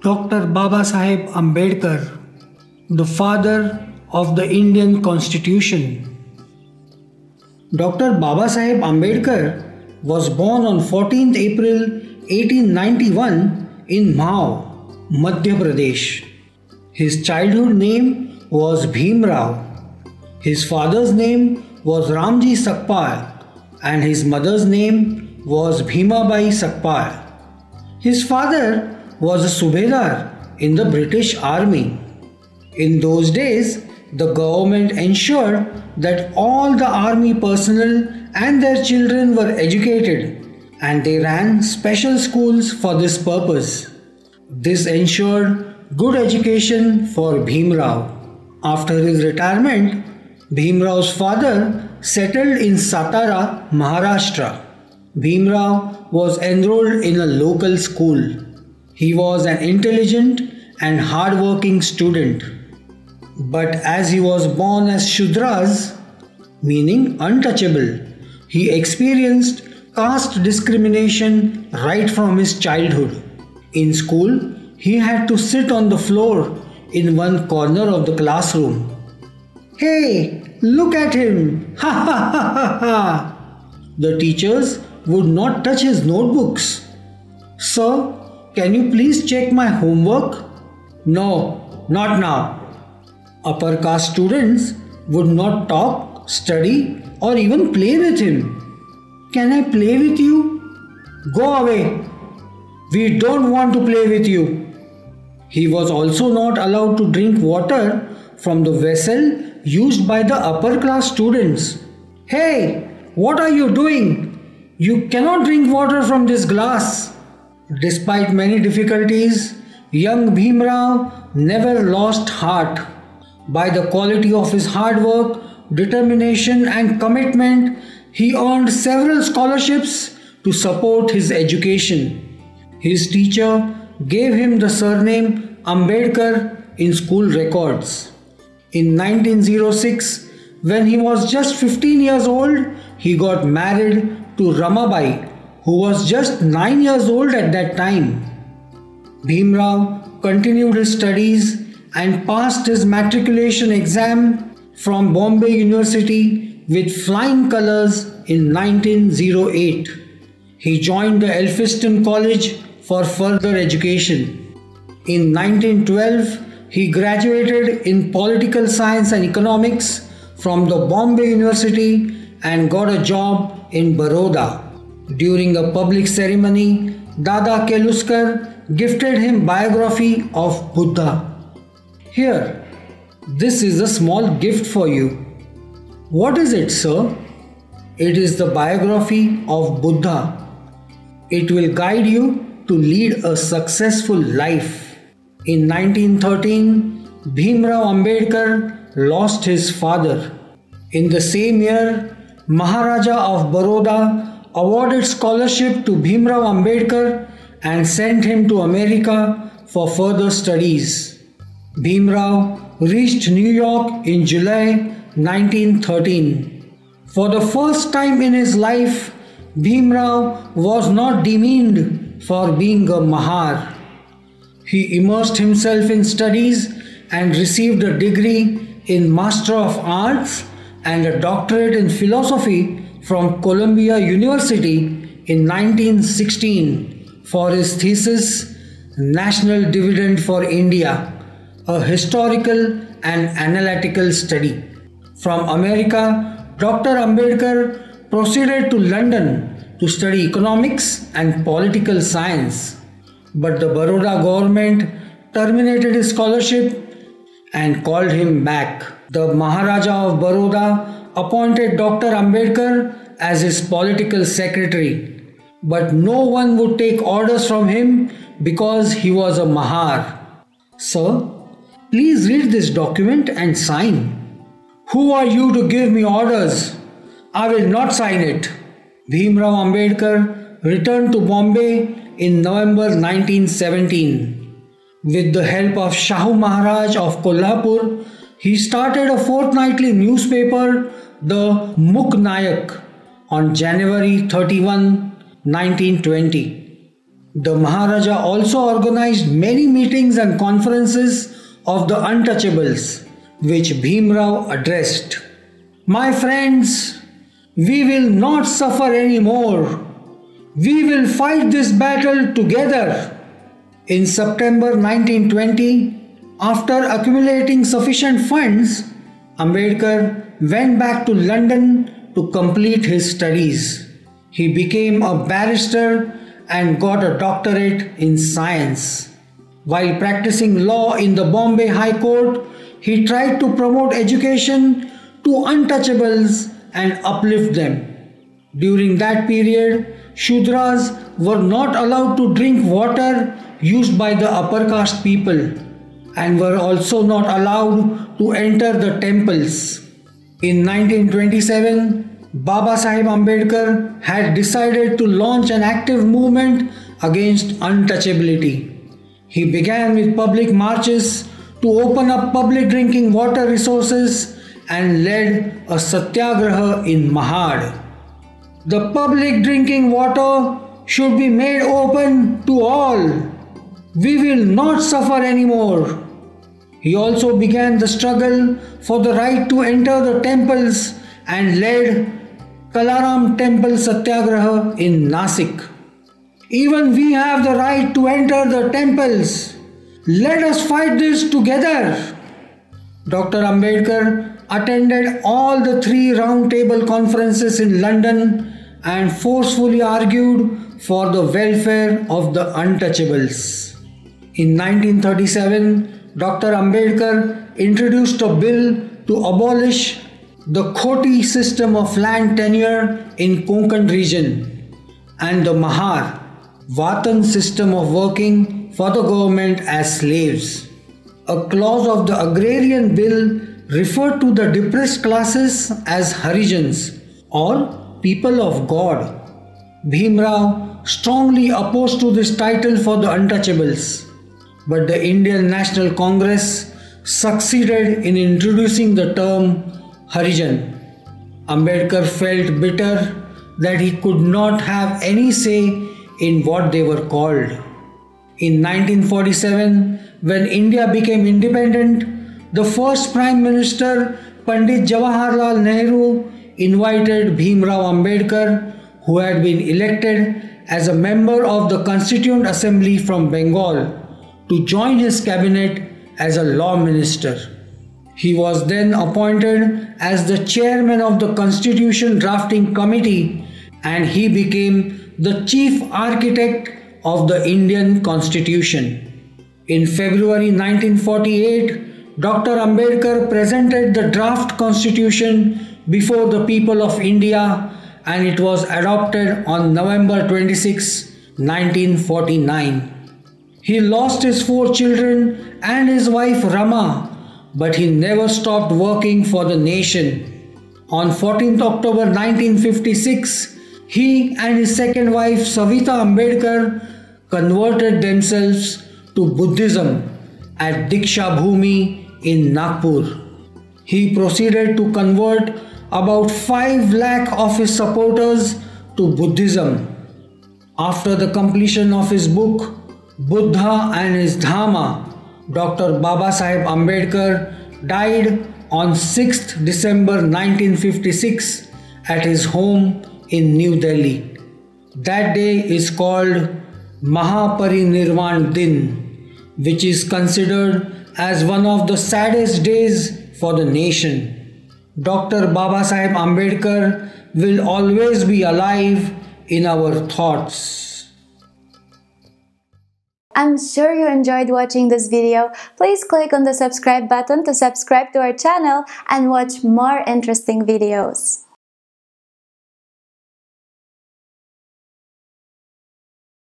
Dr. Babasaheb Ambedkar, the father of the Indian Constitution. Dr. Babasaheb Ambedkar was born on 14th April 1891 in Mhau, Madhya Pradesh. His childhood name was Bhim Rao. His father's name was Ramji Sakpal and his mother's name was Bhimabai Sakpal. His father was a Subedar in the British Army. In those days, the government ensured that all the army personnel and their children were educated, and they ran special schools for this purpose. This ensured good education for Bhim Rao. After his retirement, Bhim Rao's father settled in Satara, Maharashtra. Bhim Rao was enrolled in a local school. He was an intelligent and hard-working student. But as he was born as Shudras, meaning untouchable, he experienced caste discrimination right from his childhood. In school, he had to sit on the floor in one corner of the classroom. "Hey, look at him! Ha ha ha ha ha!" The teachers would not touch his notebooks. "Sir, can you please check my homework?" "No, not now." Upper caste students would not talk, study, or even play with him. "Can I play with you?" "Go away. We don't want to play with you." He was also not allowed to drink water from the vessel used by the upper class students. "Hey, what are you doing? You cannot drink water from this glass." Despite many difficulties, young Bhim Rao never lost heart. By the quality of his hard work, determination and commitment, he earned several scholarships to support his education. His teacher gave him the surname Ambedkar in school records. In 1906, when he was just 15 years old, he got married to Ramabai, who was just 9 years old at that time. Bhim Rao continued his studies and passed his matriculation exam from Bombay University with flying colors in 1908. He joined the Elphinstone College for further education. In 1912, he graduated in political science and economics from the Bombay University and got a job in Baroda. During a public ceremony, Dada Keluskar gifted him biography of Buddha. "Here, this is a small gift for you." "What is it, sir?" "It is the biography of Buddha. It will guide you to lead a successful life." In 1913, Bhim Rao Ambedkar lost his father. In the same year, Maharaja of Baroda awarded scholarship to Bhim Rao Ambedkar and sent him to America for further studies. Bhim Rao reached New York in July 1913. For the first time in his life, Bhim Rao was not demeaned for being a Mahar. He immersed himself in studies and received a degree in Master of Arts and a doctorate in philosophy from Columbia University in 1916 for his thesis National Dividend for India, a historical and analytical study. From America, Dr. Ambedkar proceeded to London to study economics and political science. But the Baroda government terminated his scholarship and called him back. The Maharaja of Baroda appointed Dr. Ambedkar as his political secretary, but no one would take orders from him because he was a Mahar. "Sir, please read this document and sign." "Who are you to give me orders? I will not sign it." Bhim Rao Ambedkar returned to Bombay in November 1917. With the help of Shahu Maharaj of Kolhapur, he started a fortnightly newspaper, the Mukh Nayak, on January 31, 1920. The Maharaja also organized many meetings and conferences of the untouchables, which Bhimrao addressed. My friends, we will not suffer anymore. We will fight this battle together. In September 1920, after accumulating sufficient funds, Ambedkar went back to London to complete his studies. He became a barrister and got a doctorate in science. While practicing law in the Bombay High Court, he tried to promote education to untouchables and uplift them. During that period, Shudras were not allowed to drink water used by the upper caste people and were also not allowed to enter the temples. In 1927, Baba Saheb Ambedkar had decided to launch an active movement against untouchability. He began with public marches to open up public drinking water resources and led a satyagraha in Mahad. The public drinking water should be made open to all. We will not suffer anymore. He also began the struggle for the right to enter the temples and led Kalaram Temple Satyagraha in Nasik. Even we have the right to enter the temples. Let us fight this together. Dr. Ambedkar attended all the 3 round-table conferences in London and forcefully argued for the welfare of the untouchables. In 1937, Dr. Ambedkar introduced a bill to abolish the Khoti system of land tenure in Konkan region and the Mahar, Vatan system of working for the government as slaves. A clause of the agrarian bill referred to the depressed classes as Harijans or people of God. Bhimrao strongly opposed to this title for the untouchables, but the Indian National Congress succeeded in introducing the term Harijan. Ambedkar felt bitter that he could not have any say in what they were called. In 1947, when India became independent, the first Prime Minister, Pandit Jawaharlal Nehru, invited Bhimrao Ambedkar, who had been elected as a member of the Constituent Assembly from Bengal, to join his cabinet as a law minister. He was then appointed as the chairman of the Constitution Drafting Committee and he became the chief architect of the Indian Constitution. In February 1948, Dr. Ambedkar presented the draft constitution before the people of India and it was adopted on November 26, 1949. He lost his 4 children and his wife Rama, but he never stopped working for the nation. On 14th October 1956, he and his second wife Savita Ambedkar converted themselves to Buddhism at Diksha Bhumi in Nagpur. He proceeded to convert about 5 lakh of his supporters to Buddhism. After the completion of his book Buddha and his Dhamma, Dr. Baba Saheb Ambedkar died on 6th December 1956 at his home in New Delhi. That day is called Mahaparinirvan Din, which is considered as one of the saddest days for the nation. Dr. Baba Saheb Ambedkar will always be alive in our thoughts. I'm sure you enjoyed watching this video. Please click on the subscribe button to subscribe to our channel and watch more interesting videos.